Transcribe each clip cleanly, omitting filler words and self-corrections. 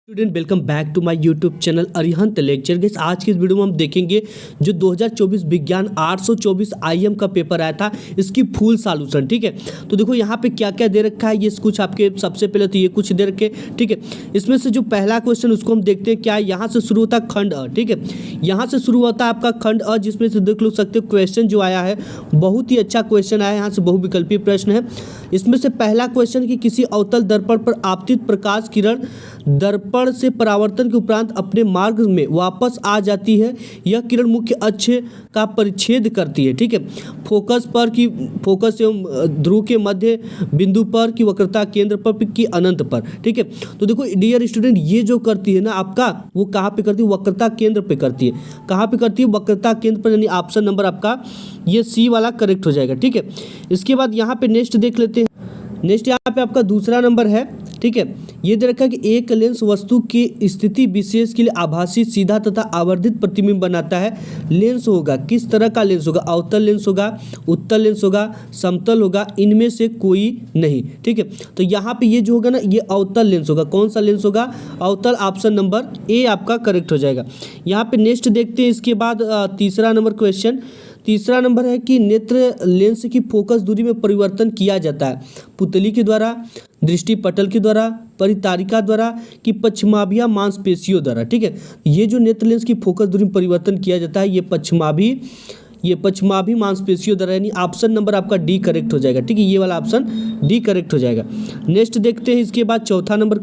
Student welcome back to my YouTube channel Arihant lecture guess. आज की इस वीडियो में हम देखेंगे जो 2024 विज्ञान 824 IM का पेपर आया था, इसकी फुल सॉल्यूशन। ठीक है, तो देखो यहाँ पे क्या क्या दे रखा है। ये कुछ आपके सबसे पहले तो ये कुछ दे रखे, ठीक है। इसमें से जो पहला क्वेश्चन उसको हम देखते हैं क्या है। यहाँ से शुरू होता है खंड अ, ठीक है, यहाँ से शुरू होता है आपका खंड अ, जिसमें से देख लो सकते हो क्वेश्चन जो आया है बहुत ही अच्छा क्वेश्चन आया है। यहाँ से बहुविकल्पीय प्रश्न है। इसमें से पहला क्वेश्चन कि किसी अवतल दर्पण पर आपतित प्रकाश किरण दर्पण से परावर्तन के उपरांत अपने मार्ग में वापस आ जाती है। यह किरण मुख्य अक्ष का परिच्छेद करती है। ठीक है, फोकस एवं ध्रुव के मध्य बिंदु पर कि वक्रता केंद्र पर कि अनंत पर। ठीक है, तो देखो डियर स्टूडेंट, ये जो करती है ना आपका, वो कहाँ पे करती है? वक्रता केंद्र पे करती है। कहाँ पे करती है? वक्रता केंद्र पर, यानी ऑप्शन नंबर आपका ये सी वाला करेक्ट हो जाएगा। ठीक है, इसके बाद यहाँ पे नेक्स्ट देख लेते हैं। नेक्स्ट यहाँ पे आपका दूसरा नंबर है। ठीक है, ये दे रखा है कि एक लेंस वस्तु की स्थिति विशेष के लिए आभासी सीधा तथा आवर्धित प्रतिबिंब बनाता है। लेंस होगा किस तरह का लेंस होगा? अवतल लेंस होगा, उत्तल लेंस होगा, समतल होगा, इनमें से कोई नहीं। ठीक है, तो यहाँ पे ये जो होगा ना, ये अवतल लेंस होगा। कौन सा लेंस होगा? अवतल। ऑप्शन नंबर ए आपका करेक्ट हो जाएगा। यहाँ पे नेक्स्ट देखते हैं। इसके बाद तीसरा नंबर क्वेश्चन, तीसरा नंबर है कि नेत्र लेंस की फोकस दूरी में परिवर्तन किया जाता है पुतली के द्वारा, दृष्टि पटल के द्वारा, परितारिका द्वारा कि पश्चिमाभिया मांसपेशियों द्वारा। ठीक है, ये जो नेत्र लेंस की फोकस दूरी में परिवर्तन किया जाता है ये पश्चिमाभि मांसपेशियों द्वारा, यानी ऑप्शन नंबर आपका डी करेक्ट हो जाएगा। ठीक है, ये वाला ऑप्शन डी करेक्ट हो जाएगा। नेक्स्ट देखते हैं। इसके बाद चौथा नंबर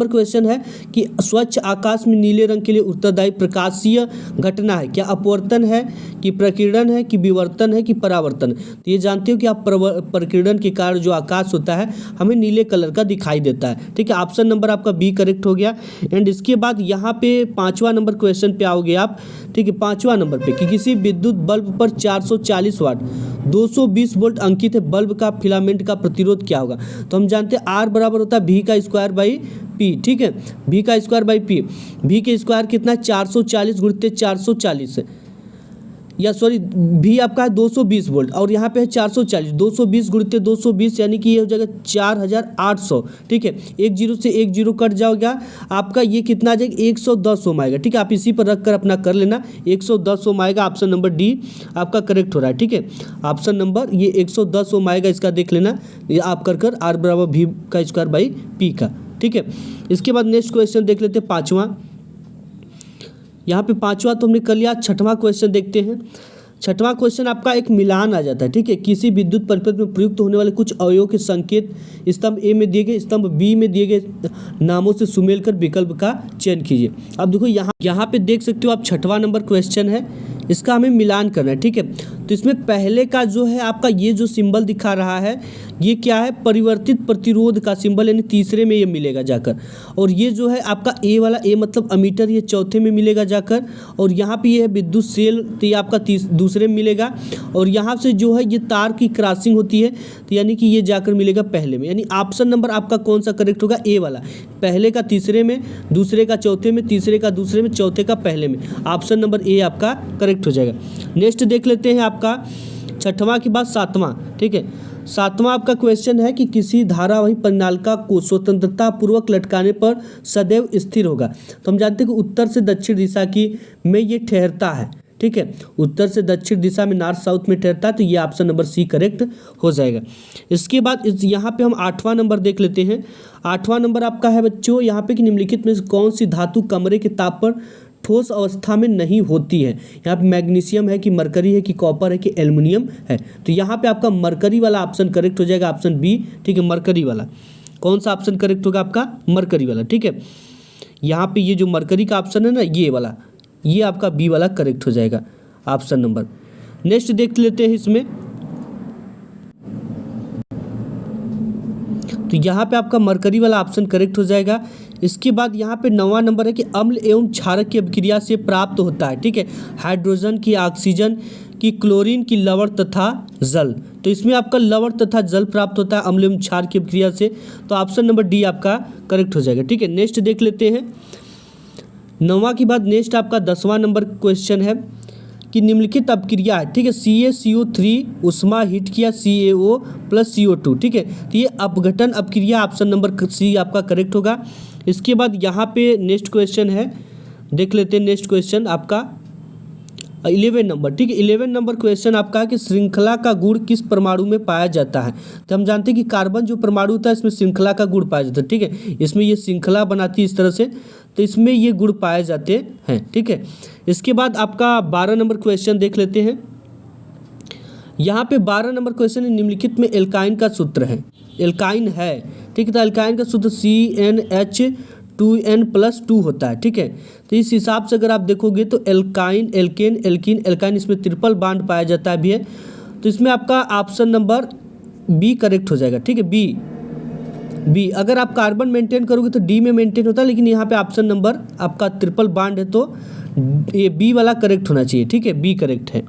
क्वेश्चन है कि स्वच्छ आकाश में नीले रंग के लिए उत्तरदायी प्रकाशीय घटना है। क्या अपवर्तन है कि प्रकीर्णन है कि विवर्तन है कि परावर्तन? तो ये जानते हो कि आप प्रकीर्णन के कारण जो आकाश होता है हमें नीले कलर का दिखाई देता है। ठीक है, ऑप्शन नंबर आपका बी करेक्ट हो गया। एंड इसके बाद यहाँ पे पाँचवा नंबर क्वेश्चन पे आओगे आप। ठीक है, पाँचवा नंबर पे कि किसी विद्युत बल्ब पर 440 वाट 220 वोल्ट अंकित है, बल्ब का फिलामेंट का प्रतिरोध क्या होगा? तो हम जानते हैं आर बराबर होता है V का स्क्वायर बाई पी। ठीक है, V का स्क्वायर बाई पी। V के स्क्वायर कितना है? 440 गुणित 440 या सॉरी V आपका है 220 वोल्ट और यहाँ पे है 440। 220 गुणित 220 यानी कि ये हो जाएगा 4800। ठीक है, एक जीरो से एक जीरो कट जाएगा आपका, ये कितना आ जाएगा? 110 ओम आएगा। ठीक है, आप इसी पर रख कर अपना कर लेना, 110 ओम आएगा। ऑप्शन नंबर डी आपका करेक्ट हो रहा है। ठीक है, ऑप्शन नंबर ये 110 ओम आएगा, इसका देख लेना। ये आप कर आर बराबर V का स्क्वायर बाई पी का। ठीक है, इसके बाद नेक्स्ट क्वेश्चन देख लेते हैं पाँचवा। यहाँ पे पाँचवा तो हमने कर लिया। छठवां क्वेश्चन देखते हैं। छठवां क्वेश्चन आपका एक मिलान आ जाता है। ठीक है, किसी विद्युत परिपथ में प्रयुक्त होने वाले कुछ अवयवों के संकेत स्तंभ ए में दिए गए, स्तंभ बी में दिए गए नामों से सुमेल कर विकल्प का चयन कीजिए। अब देखो यहाँ पे देख सकते हो आप, छठवां नंबर क्वेश्चन है, इसका हमें मिलान करना है। ठीक है, तो इसमें पहले का जो है आपका ये जो सिंबल दिखा रहा है ये क्या है? परिवर्तित प्रतिरोध का सिंबल, यानी तीसरे में ये मिलेगा जाकर। और ये जो है आपका ए वाला, ए मतलब अमीटर, ये चौथे में मिलेगा जाकर। और यहाँ पे ये है विद्युत सेल, तो ये आपका दूसरे में मिलेगा। और यहाँ से जो है ये तार की क्रॉसिंग होती है, तो यानी कि ये जाकर मिलेगा पहले में। यानी ऑप्शन नंबर आपका कौन सा करेक्ट होगा? ए वाला। पहले का तीसरे में, दूसरे का चौथे में, तीसरे का दूसरे में, चौथे का पहले में। ऑप्शन नंबर ए आपका करेक्ट हो जाएगा। नेक्स्ट देख लेते हैं आपका छठवां के बाद सातवां। ठीक है, सातवां आपका क्वेश्चन है कि किसी धारावाही परिनालिका को स्वतंत्रता पूर्वक लटकाने पर सदैव स्थिर होगा। तो हम जानते हैं कि उत्तर से दक्षिण दिशा की में ये ठहरता है। ठीक है, उत्तर से दक्षिण दिशा में, नॉर्थ साउथ में ठहरता है, तो ये ऑप्शन नंबर सी करेक्ट हो जाएगा। इसके बाद यहाँ पे हम आठवां नंबर देख लेते हैं। आठवां नंबर आपका है बच्चों यहाँ पे कि निम्नलिखित में से कौन सी धातु कमरे के ताप पर ठोस अवस्था में नहीं होती है? यहाँ पे मैग्नीशियम है कि मरकरी है कि कॉपर है कि एल्युमिनियम है? तो यहाँ पे आपका मरकरी वाला ऑप्शन करेक्ट हो जाएगा, ऑप्शन बी। ठीक है, मरकरी वाला। कौन सा ऑप्शन करेक्ट होगा आपका? मरकरी वाला। ठीक है, यहाँ पे ये जो मरकरी का ऑप्शन है ना, ये वाला, ये आपका बी वाला करेक्ट हो जाएगा, ऑप्शन नंबर। नेक्स्ट देख लेते हैं इसमें। तो यहाँ पे आपका मरकरी वाला ऑप्शन करेक्ट हो जाएगा। इसके बाद यहाँ पे 9वां नंबर है कि अम्ल एवं क्षारक की अभिक्रिया से प्राप्त होता है। ठीक है, हाइड्रोजन की, ऑक्सीजन की, क्लोरीन की, लवण तथा जल। तो इसमें आपका लवण तथा जल प्राप्त होता है अम्ल एवं क्षार की अभिक्रिया से, तो ऑप्शन नंबर डी आपका करेक्ट हो जाएगा। ठीक है, नेक्स्ट देख लेते हैं। 9वां के बाद नेक्स्ट आपका 10वां नंबर क्वेश्चन है कि निम्नलिखित अपक्रिया है। ठीक है, CaCO3 उष्मा हीट किया CaO प्लस CO2। ठीक है, तो ये अपघटन अपक्रिया, ऑप्शन नंबर सी आपका करेक्ट होगा। इसके बाद यहाँ पे नेक्स्ट क्वेश्चन है, देख लेते हैं नेक्स्ट क्वेश्चन आपका 11 नंबर, ठीक है। 11 नंबर क्वेश्चन आपका है कि श्रृंखला का गुण किस परमाणु में पाया जाता है। तो हम जानते हैं कि कार्बन जो परमाणु होता है इसमें श्रृंखला का गुण पाया जाता है, ठीक है। इसमें ये श्रृंखला बनाती है इस तरह से, तो इसमें ये गुण पाए जाते हैं, ठीक है। इसके बाद आपका 12 नंबर क्वेश्चन देख लेते हैं। यहाँ पे 12 नंबर क्वेश्चन निम्नलिखित में एल्काइन का सूत्र है, एल्काइन है, ठीक है। तो एल्काइन का सूत्र CnH2n+2 होता है, ठीक है। तो इस हिसाब से अगर आप देखोगे तो एल्काइन, एल्केन, एल्कीन, एल्काइन, इसमें ट्रिपल बॉन्ड पाया जाता है भी है। तो इसमें आपका ऑप्शन नंबर बी करेक्ट हो जाएगा, ठीक है। बी अगर आप कार्बन मेंटेन करोगे तो डी में मेंटेन होता है, लेकिन यहाँ पे ऑप्शन नंबर आपका ट्रिपल बॉन्ड है तो ये बी वाला करेक्ट होना चाहिए, ठीक है। बी करेक्ट है।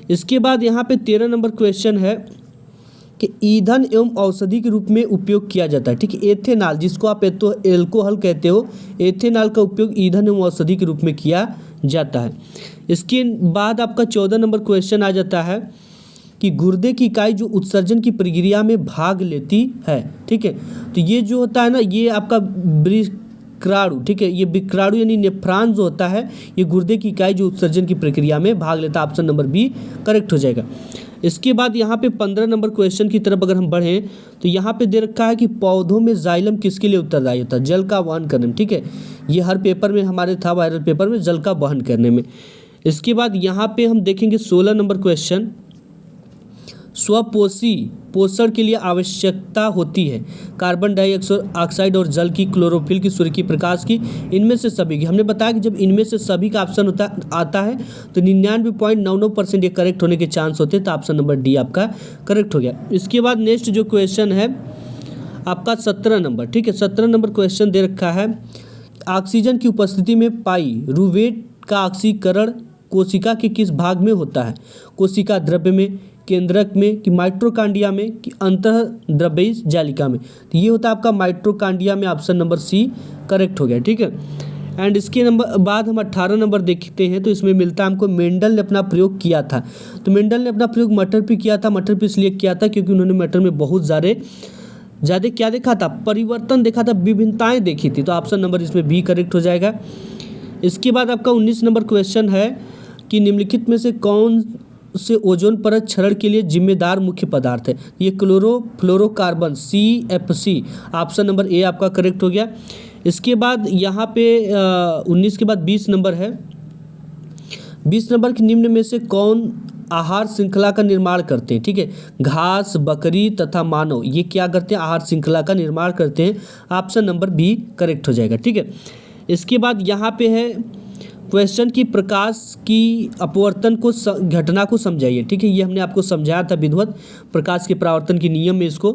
इसके बाद यहाँ पे 13 नंबर क्वेश्चन है कि ईंधन एवं औषधि के रूप में उपयोग किया जाता है, ठीक है। एथेनॉल, जिसको आप एल्कोहल कहते हो, एथेनॉल का उपयोग ईंधन एवं औषधि के रूप में किया जाता है। इसके बाद आपका 14 नंबर क्वेश्चन आ जाता है कि गुर्दे की इकाई जो उत्सर्जन की प्रक्रिया में भाग लेती है, ठीक है। तो ये जो होता है ना, ये आपका विक्राणु, ठीक है। ये विक्राणु यानी नेफ्रॉन जो होता है, ये गुर्दे की इकाई जो उत्सर्जन की प्रक्रिया में भाग लेता है, ऑप्शन नंबर बी करेक्ट हो जाएगा। इसके बाद यहाँ पे 15 नंबर क्वेश्चन की तरफ अगर हम बढ़ें तो यहाँ पे दे रखा है कि पौधों में जाइलम किसके लिए उत्तरदायी होता है, जल का वहन करने में, ठीक है। ये हर पेपर में हमारे था, वायरल पेपर में, जल का वहन करने में। इसके बाद यहाँ पे हम देखेंगे 16 नंबर क्वेश्चन, स्वपोषी पोषण के लिए आवश्यकता होती है कार्बन डाइऑक्साइड और जल की, क्लोरोफिल की, सूर्य की प्रकाश की, इनमें से सभी की। हमने बताया कि जब इनमें से सभी का ऑप्शन आता है तो 99.99% ये करेक्ट होने के चांस होते हैं, तो ऑप्शन नंबर डी आपका करेक्ट हो गया। इसके बाद नेक्स्ट जो क्वेश्चन है आपका 17 नंबर, ठीक है। 17 नंबर क्वेश्चन दे रखा है, ऑक्सीजन की उपस्थिति में पाइरूवेट का ऑक्सीकरण कोशिका के किस भाग में होता है, कोशिका द्रव्य में, केंद्रक में, कि माइट्रोकांडिया में, कि अंतःद्रव्यी जालिका में। तो ये होता है आपका माइट्रोकांडिया में, ऑप्शन नंबर सी करेक्ट हो गया, ठीक है। एंड इसके बाद हम 18 नंबर देखते हैं, तो इसमें मिलता है हमको मेंडल ने अपना प्रयोग किया था। तो मेंडल ने अपना प्रयोग मटर पे किया था, मटर पे इसलिए किया था क्योंकि उन्होंने मटर में बहुत ज़्यादा क्या देखा था, परिवर्तन देखा था, विभिन्नताएँ देखी थी। तो ऑप्शन नंबर इसमें बी करेक्ट हो जाएगा। इसके बाद आपका 19 नंबर क्वेश्चन है कि निम्नलिखित में से कौन से ओजोन परत क्षरण के लिए जिम्मेदार मुख्य पदार्थ है। ये chlorofluorocarbon CFC, option number A आपका करेक्ट हो गया। इसके बाद यहाँ पे 19 के बाद 20 नंबर है। 20 नंबर के निम्न में से कौन आहार श्रृंखला का निर्माण करते हैं, ठीक है। घास, बकरी तथा मानव, ये क्या करते हैं, आहार श्रृंखला का निर्माण करते हैं, ऑप्शन नंबर बी करेक्ट हो जाएगा, ठीक है। इसके बाद यहाँ पे है क्वेश्चन की प्रकाश की अपवर्तन को घटना को समझाइए, ठीक है। ये हमने आपको समझाया था विधिवत प्रकाश के परावर्तन के नियम में इसको।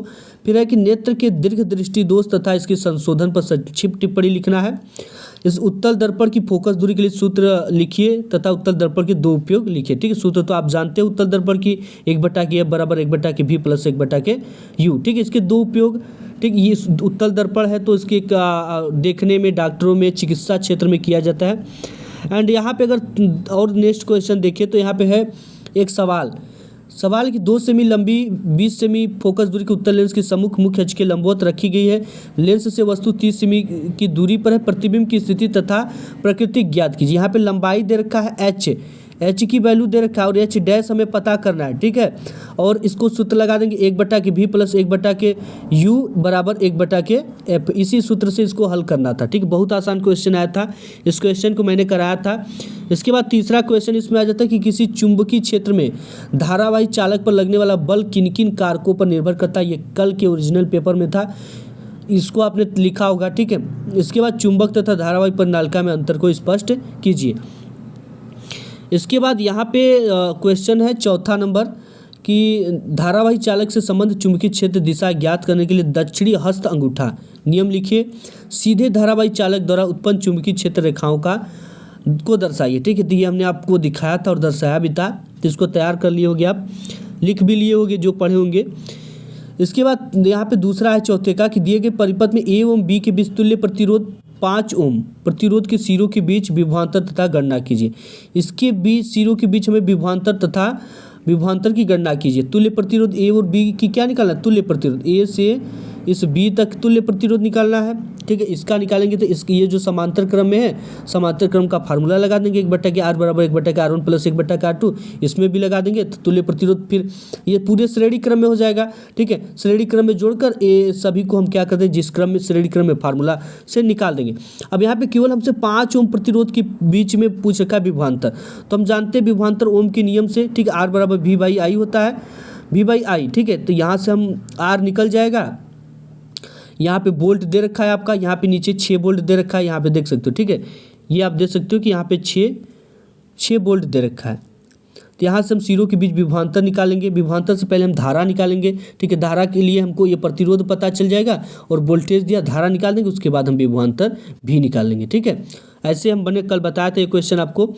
फिर है कि नेत्र के दीर्घ दृष्टि दोष तथा इसके संशोधन पर संक्षिप्त टिप्पणी लिखना है। इस उत्तल दर्पण की फोकस दूरी के लिए सूत्र लिखिए तथा उत्तल दर्पण के दो उपयोग लिखिए, ठीक है। सूत्र तो आप जानते हैं, उत्तल दर्पण की 1/F बराबर 1/V प्लस 1/U, ठीक है। इसके दो उपयोग, ठीक। ये उत्तल दर्पण है तो इसके देखने में डॉक्टरों में, चिकित्सा क्षेत्र में किया जाता है। एंड यहाँ पे अगर और नेक्स्ट क्वेश्चन देखें तो यहाँ पे है एक सवाल की 2 सेमी लंबी 20 सेमी फोकस दूरी के उत्तल लेंस की सम्मुख मुख्य अक्ष के लंबवत रखी गई है। लेंस से वस्तु 30 सेमी की दूरी पर है। प्रतिबिंब की स्थिति तथा प्रकृति ज्ञात कीजिए। यहाँ पे लंबाई दे रखा है एच की वैल्यू दे रखा है और एच डैश हमें पता करना है, ठीक है। और इसको सूत्र लगा देंगे 1/V प्लस 1/U बराबर 1/F। इसी सूत्र से इसको हल करना था, ठीक। बहुत आसान क्वेश्चन आया था, इस क्वेश्चन को मैंने कराया था। इसके बाद तीसरा क्वेश्चन इसमें आ जाता है कि किसी चुंबकीय क्षेत्र में धारावाही चालक पर लगने वाला बल किन किन कारकों पर निर्भर करता है। ये कल के ओरिजिनल पेपर में था, इसको आपने लिखा होगा, ठीक है। इसके बाद चुंबक तथा धारावाही परिनालिका में अंतर को स्पष्ट कीजिए। इसके बाद यहाँ पे क्वेश्चन है चौथा नंबर कि धारावाही चालक से संबंध चुंबकीय क्षेत्र दिशा ज्ञात करने के लिए दक्षिणी हस्त अंगूठा नियम लिखिए। सीधे धारावाही चालक द्वारा उत्पन्न चुंबकीय क्षेत्र रेखाओं को दर्शाइए, ठीक है। तो ये हमने आपको दिखाया था और दर्शाया भी था, तो इसको तैयार कर लिए होंगे आप, लिख भी लिए होंगे जो पढ़े होंगे। इसके बाद यहाँ पे दूसरा है चौथे का कि दिए गए परिपथ में A एवं B के बीच तुल्य प्रतिरोध 5 ओम प्रतिरोध के सिरों के बीच विभवांतर तथा गणना कीजिए। इसके बीच सिरों के बीच हमें विभवांतर तथा विभवांतर की गणना कीजिए। तुल्य प्रतिरोध A और B की क्या निकालना है, तुल्य प्रतिरोध A से इस बी तक तुल्य प्रतिरोध निकालना है, ठीक है। इसका निकालेंगे तो इसकी ये जो समांतर क्रम में है, समांतर क्रम का फार्मूला लगा देंगे 1/r बराबर 1/r1 प्लस 1/r2, इसमें भी लगा देंगे तो तुल्य प्रतिरोध फिर ये पूरे श्रेणी क्रम में हो जाएगा, ठीक है। श्रेणी क्रम में जोड़कर ये सभी को हम क्या करते हैं, जिस क्रम में श्रेणी क्रम में फार्मूला से निकाल देंगे। अब यहाँ पे केवल हमसे 5 ओम प्रतिरोध के बीच में पूछ रखा है विभवांतर, तो हम जानते हैं विभवांतर ओम के नियम से, ठीक है, R बराबर V/I होता है, V/I, ठीक है। तो यहाँ से हम R निकल जाएगा, यहाँ पे वोल्ट दे रखा है आपका, यहाँ पे नीचे 6 वोल्ट दे रखा है, यहाँ पे देख सकते हो, ठीक है। ये आप देख सकते हो कि यहाँ पे 6 वोल्ट दे रखा है। तो यहाँ से हम सिरों के बीच विभवांतर निकालेंगे, विभवांतर से पहले हम धारा निकालेंगे, ठीक है। धारा के लिए हमको ये प्रतिरोध पता चल जाएगा और वोल्टेज दिया, धारा निकाल देंगे, उसके बाद हम विभवांतर भी निकाल लेंगे, ठीक है। ऐसे हम बने कल बताया था ये क्वेश्चन आपको।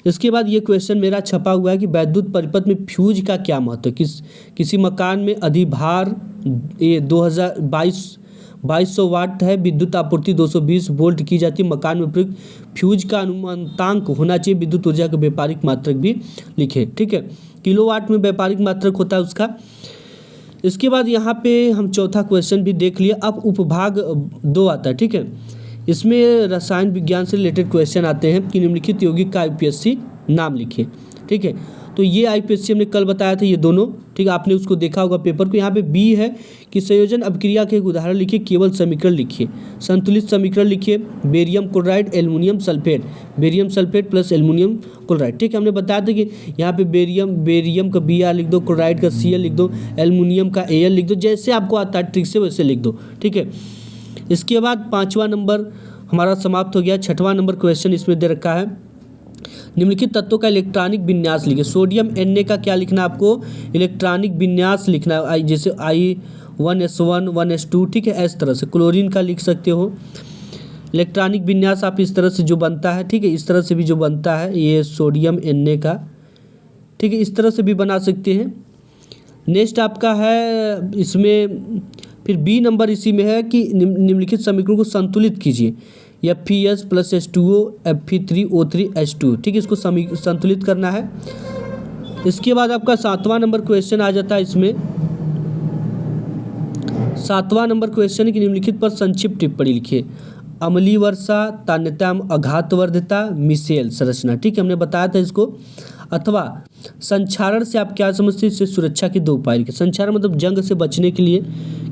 इसके बाद ये क्वेश्चन मेरा छपा हुआ है कि वैद्युत परिपथ में फ्यूज का क्या महत्व है। किसी मकान में अधिभार ये 2200 वाट है, विद्युत आपूर्ति 220 वोल्ट की जाती है, मकान में प्रयुक्त फ्यूज का अनुमानतांक होना चाहिए, विद्युत ऊर्जा का व्यापारिक मात्रक भी लिखे, ठीक है। किलोवाट में व्यापारिक मात्रक होता है उसका। इसके बाद यहाँ पे हम चौथा क्वेश्चन भी देख लिया। अब उपभाग 2 आता है, ठीक है। इसमें रसायन विज्ञान से रिलेटेड क्वेश्चन आते हैं कि निम्नलिखित यौगिक का IPSC नाम लिखिए, ठीक है। तो ये IPSC हमने कल बताया था, ये दोनों, ठीक है, आपने उसको देखा होगा पेपर को। यहाँ पे बी है कि संयोजन अभिक्रिया के एक उदाहरण लिखिए, केवल समीकरण लिखिए, संतुलित समीकरण लिखिए, barium chloride aluminium sulphate, barium sulphate plus aluminium chloride, ठीक है। हमने बताया था कि यहाँ पे बेरियम का Br लिख दो, क्लोराइड का Cl लिख दो, एल्युमिनियम का Al लिख दो, जैसे आपको आता है ट्रिक से वैसे लिख दो, ठीक है। इसके बाद 5वां नंबर हमारा समाप्त हो गया। 6वां नंबर क्वेश्चन इसमें दे रखा है, निम्नलिखित तत्वों का इलेक्ट्रॉनिक विन्यास लिखिए। सोडियम Na का क्या लिखना है आपको, इलेक्ट्रॉनिक विन्यास लिखना है, जैसे I1S1 1S2, ठीक है, इस तरह से। क्लोरीन का लिख सकते हो इलेक्ट्रॉनिक विन्यास आप इस तरह से जो बनता है, ठीक है, इस तरह से भी जो बनता है ये सोडियम Na का, ठीक है, इस तरह से भी बना सकते हैं। नेक्स्ट आपका है इसमें फिर बी नंबर इसी में है कि निम्नलिखित समीकरणों को संतुलित कीजिए, Fe+ plus H2O Fe3O3 H2, ठीक है, इसको संतुलित करना है। इसके बाद आपका 7वां नंबर क्वेश्चन आ जाता है इसमें। 7वां नंबर क्वेश्चन है कि निम्नलिखित पर संक्षिप्त टिप्पणी लिखिए। अम्लीय वर्षा, तान्यता अघातवर्धता, मिशेल संरचना, ठीक है, हमने बताया था इसको। अथवा संक्षारण से आप क्या समझते हैं, इससे सुरक्षा के 2 उपाय लिखे। संक्षारण मतलब जंग से बचने के लिए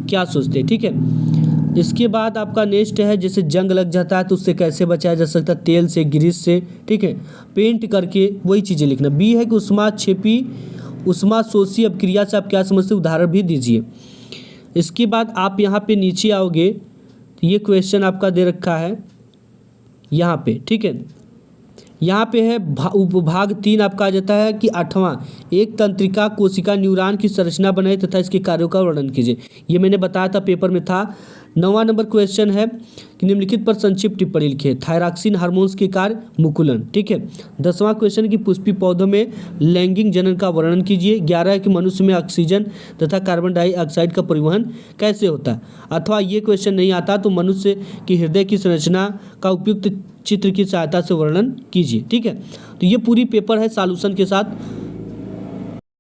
क्या सोचते हैं, ठीक है। इसके बाद आपका नेक्स्ट है, जैसे जंग लग जाता है तो उससे कैसे बचाया जा सकता है, तेल से, ग्रीस से, ठीक है, पेंट करके, वही चीज़ें लिखना। बी है कि उष्माक्षेपी उष्माशोषी अभिक्रिया से आप क्या समझते हैं, उदाहरण भी दीजिए। इसके बाद आप यहाँ पे नीचे आओगे तो ये क्वेश्चन आपका दे रखा है यहाँ पे, ठीक है। यहाँ पे है उपभाग 3 आपका आ जाता है कि 8वां, एक तंत्रिका कोशिका न्यूरॉन की संरचना बनाए तथा इसके कार्यों का वर्णन कीजिए। ये मैंने बताया था पेपर में था। 9वां नंबर क्वेश्चन है कि निम्नलिखित पर संक्षिप्त टिप्पणी लिखिए। थायरॉक्सिन हार्मोन्स के कार्य, मुकुलन, ठीक है। 10वां क्वेश्चन कि पुष्पी पौधों में लैंगिक जनन का वर्णन कीजिए। 11 है कि मनुष्य में ऑक्सीजन तथा कार्बन डाइऑक्साइड का परिवहन कैसे होता है। अथवा ये क्वेश्चन नहीं आता तो मनुष्य की हृदय की संरचना का उपयुक्त चित्र की सहायता से वर्णन कीजिए, ठीक है। तो ये पूरी पेपर है सॉल्यूशन के साथ।